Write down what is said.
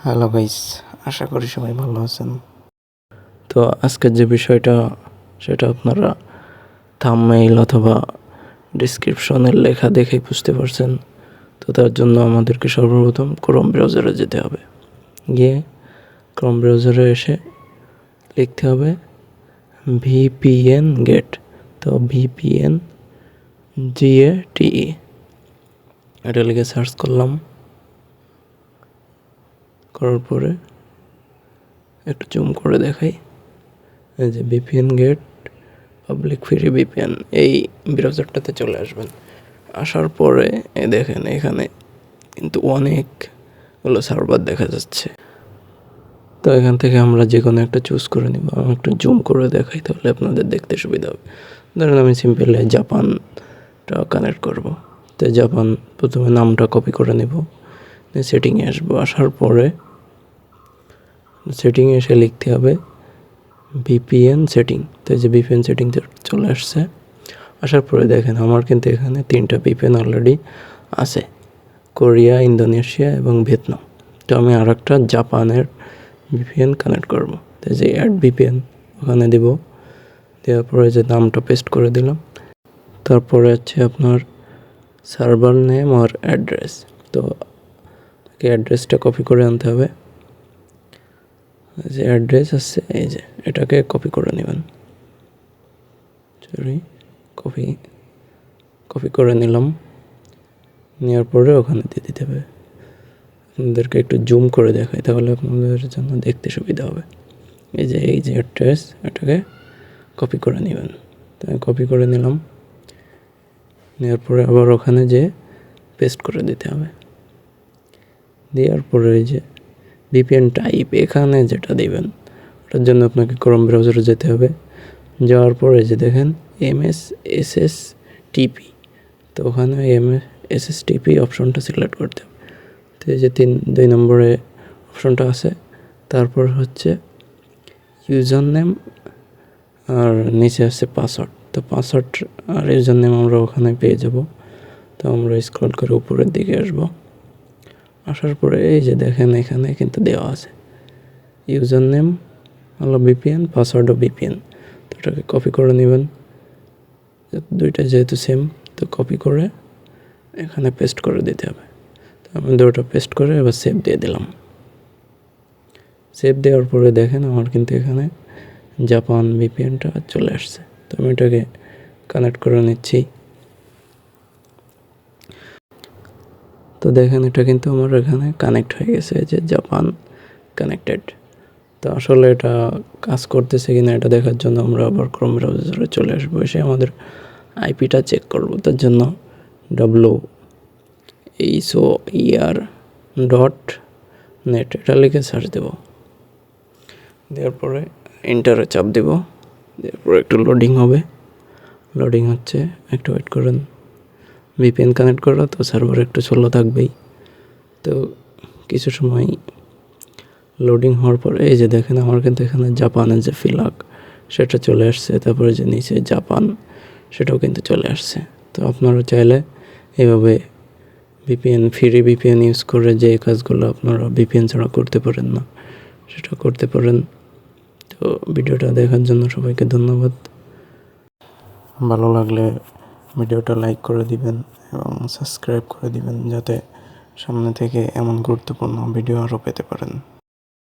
Hello guys, আশা করি সবাই ভালো আছেন। তো আজকের যে বিষয়টা সেটা আপনারা থাম্বনেইল অথবা ডিসক্রিপশনের লেখা দেখেই বুঝতে পারছেন। তো তার জন্য আমাদেরকে সর্বপ্রথম ক্রোম ব্রাউজারে যেতে হবে। গিয়ে ক্রোম ব্রাউজারে এসে লিখতে হবে ভিপিএন গেট। তো ভিপিএন GATE এটা লিখে সার্চ করলাম। করার পরে একটু জুম করে দেখাই, এই যে VPN Gate public free VPN, এই ব্রাউজারটাতে চলে আসবেন। আসার পরে দেখেন এখানে কিন্তু অনেকগুলো সার্ভার দেখা যাচ্ছে। তো এখান থেকে আমরা যে কোনো একটা চুজ করে নিব। আমি একটু জুম করে দেখাই, তাহলে আপনাদের দেখতে সুবিধা হবে। ধরেন আমি সিম্পলি জাপানটা কানেক্ট করব। তো জাপান প্রথমে নামটা কপি করে নেব, সেটিংয়ে আসবো। আসার পরে সেটিংয়ে এসে লিখতে হবে ভিপিএন সেটিং। তো এই যে ভিপিএন সেটিং চলে আসছে। আসার পরে দেখেন আমার কিন্তু এখানে 3টা ভিপিএন অলরেডি আছে, কোরিয়া, ইন্দোনেশিয়া এবং ভিয়েতনাম। তো আমি আর একটা জাপানের ভিপিএন কানেক্ট করব। তো যে অ্যাড ভিপিএন ওখানে দিব, দেওয়ার পরে যে নামটা পেস্ট করে দিলাম। তারপরে হচ্ছে আপনার সার্ভার নেম আর অ্যাড্রেস। তো অ্যাড্রেসটা কপি করে আনতে হবে। যে অ্যাড্রেস আছে এই যে এটাকে কপি করে নেবেন। কপি করে নিলাম। নেওয়ার পরে ওখানে দিয়ে দিতে হবে। আপনাদেরকে একটু জুম করে দেখাই, তাহলে আপনাদের জন্য দেখতে সুবিধা হবে। এই যে অ্যাড্রেস, এটাকে কপি করে নেবেন। তাই কপি করে নিলাম। নেওয়ার পরে আবার ওখানে যে পেস্ট করে দিতে হবে। দেওয়ার পরে এই যে ভিপিএন টাইপ এখানে যেটা দিবেন, ওটার জন্য আপনাকে ক্রোম ব্রাউজারে যেতে হবে। যাওয়ার পরে যে দেখেন MSSTP, তো ওখানে MSSTP অপশনটা সিলেক্ট করতে হবে। তো এই যে 2 নম্বরে অপশনটা আছে। তারপর হচ্ছে ইউজার নেম আর নিচে আছে পাসওয়ার্ড। তো পাসওয়ার্ড আর ইউজার নেম আমরা ওখানে পেয়ে যাব। তো আমরা স্ক্রল করে উপরের দিকে আসব। আসার পরে এই যে দেখেন এখানে কিন্তু দেওয়া আছে ইউজার নেম হলো ভিপিএন, পাসওয়ার্ডও ভিপিএন। তো এটাকে কপি করে নেবেন, দুইটা যেহেতু সেম। তো কপি করে এখানে পেস্ট করে দিতে হবে। তো আমি দুটো পেস্ট করে এবার সেভ দিয়ে দিলাম। সেভ দেওয়ার পরে দেখেন আমার কিন্তু এখানে জাপান ভিপিএনটা চলে আসছে। তো আমি এটাকে কানেক্ট করে নিচ্ছি। তো দেখেন এটা কিন্তু আমার এখানে কানেক্ট হয়ে গেছে, যে জাপান কানেক্টেড। তো আসলে এটা কাজ করতেছে কিনা এটা দেখার জন্য আমরা আবার ক্রোম ব্রাউজারে চলে আসবো। এসে আমাদের আইপিটা চেক করব। তার জন্য WHOER.net এটা লিখে সার্চ দেব। দেওয়ার পরে এন্টারে চাপ দেব। দেওয়ার পরে একটু লোডিং হবে। লোডিং হচ্ছে, একটু ওয়েট করেন। ভিপিএন কানেক্ট করা তো সার্ভার একটু স্লো থাকবেই। তো কিছু সময় লোডিং হওয়ার পরে এই যে দেখেন আমার কিন্তু এখানে জাপানের যে ফিলাক সেটা চলে আসছে। তারপরে যে নিচে জাপান সেটাও কিন্তু চলে আসছে। তো আপনারা চাইলে এইভাবে ফ্রি ভিপিএন ইউজ করে যে কাজগুলো আপনারা ভিপিএন ছাড়া করতে পারেন না, সেটা করতে পারেন। তো ভিডিওটা দেখার জন্য সবাইকে ধন্যবাদ। ভালো লাগলে ভিডিওটা লাইক করে দিবেন এবং সাবস্ক্রাইব করে দিবেন, যাতে সামনে থেকে এমন গুরুত্বপূর্ণ ভিডিও আরও পেতে পারেন।